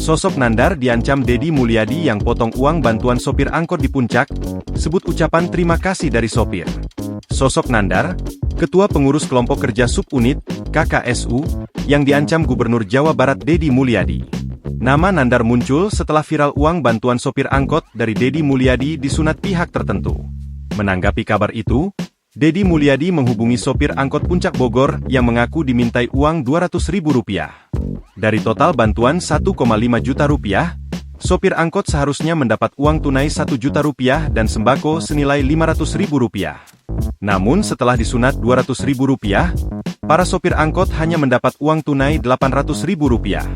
Sosok Nandar diancam Deddy Mulyadi yang potong uang bantuan sopir angkot di Puncak, sebut ucapan terima kasih dari sopir. Sosok Nandar, Ketua Pengurus Kelompok Kerja Subunit, KKSU, yang diancam Gubernur Jawa Barat Deddy Mulyadi. Nama Nandar muncul setelah viral uang bantuan sopir angkot dari Deddy Mulyadi disunat pihak tertentu. Menanggapi kabar itu, Deddy Mulyadi menghubungi sopir angkot Puncak Bogor yang mengaku dimintai uang Rp200.000. Dari total bantuan Rp1,5 juta, sopir angkot seharusnya mendapat uang tunai Rp1 juta dan sembako senilai Rp500.000. Namun setelah disunat Rp200.000, para sopir angkot hanya mendapat uang tunai Rp800.000.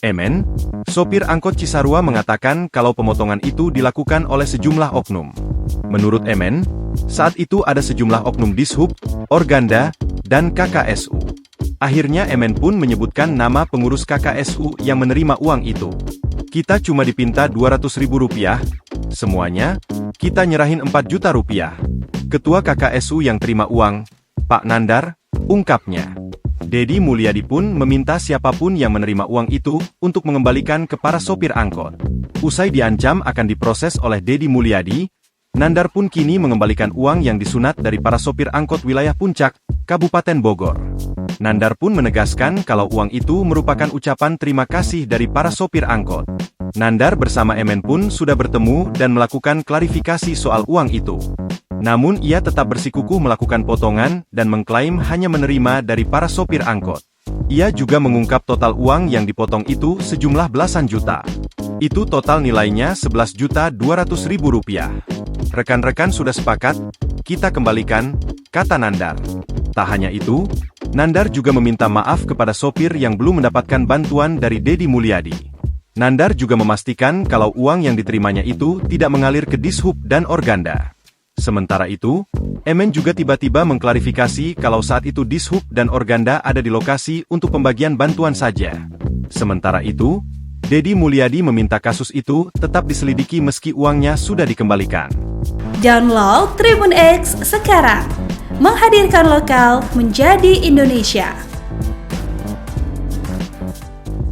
Emen, sopir angkot Cisarua mengatakan kalau pemotongan itu dilakukan oleh sejumlah oknum. Menurut Emen, saat itu ada sejumlah oknum Dishub, Organda, dan KKSU. Akhirnya Emen pun menyebutkan nama pengurus KKSU yang menerima uang itu. Kita cuma dipinta Rp200.000, semuanya, kita nyerahin Rp4 juta. Ketua KKSU yang terima uang, Pak Nandar, ungkapnya. Deddy Mulyadi pun meminta siapapun yang menerima uang itu untuk mengembalikan ke para sopir angkot. Usai diancam akan diproses oleh Deddy Mulyadi, Nandar pun kini mengembalikan uang yang disunat dari para sopir angkot wilayah Puncak, Kabupaten Bogor. Nandar pun menegaskan kalau uang itu merupakan ucapan terima kasih dari para sopir angkot. Nandar bersama Emen pun sudah bertemu dan melakukan klarifikasi soal uang itu. Namun ia tetap bersikukuh melakukan potongan dan mengklaim hanya menerima dari para sopir angkot. Ia juga mengungkap total uang yang dipotong itu sejumlah belasan juta. Itu total nilainya Rp11.200.000. Rekan-rekan sudah sepakat, kita kembalikan, kata Nandar. Tak hanya itu, Nandar juga meminta maaf kepada sopir yang belum mendapatkan bantuan dari Deddy Mulyadi. Nandar juga memastikan kalau uang yang diterimanya itu tidak mengalir ke Dishub dan Organda. Sementara itu, Emen juga tiba-tiba mengklarifikasi kalau saat itu Dishub dan Organda ada di lokasi untuk pembagian bantuan saja. Sementara itu, Deddy Mulyadi meminta kasus itu tetap diselidiki meski uangnya sudah dikembalikan. Download Tribun X sekarang, menghadirkan lokal menjadi Indonesia.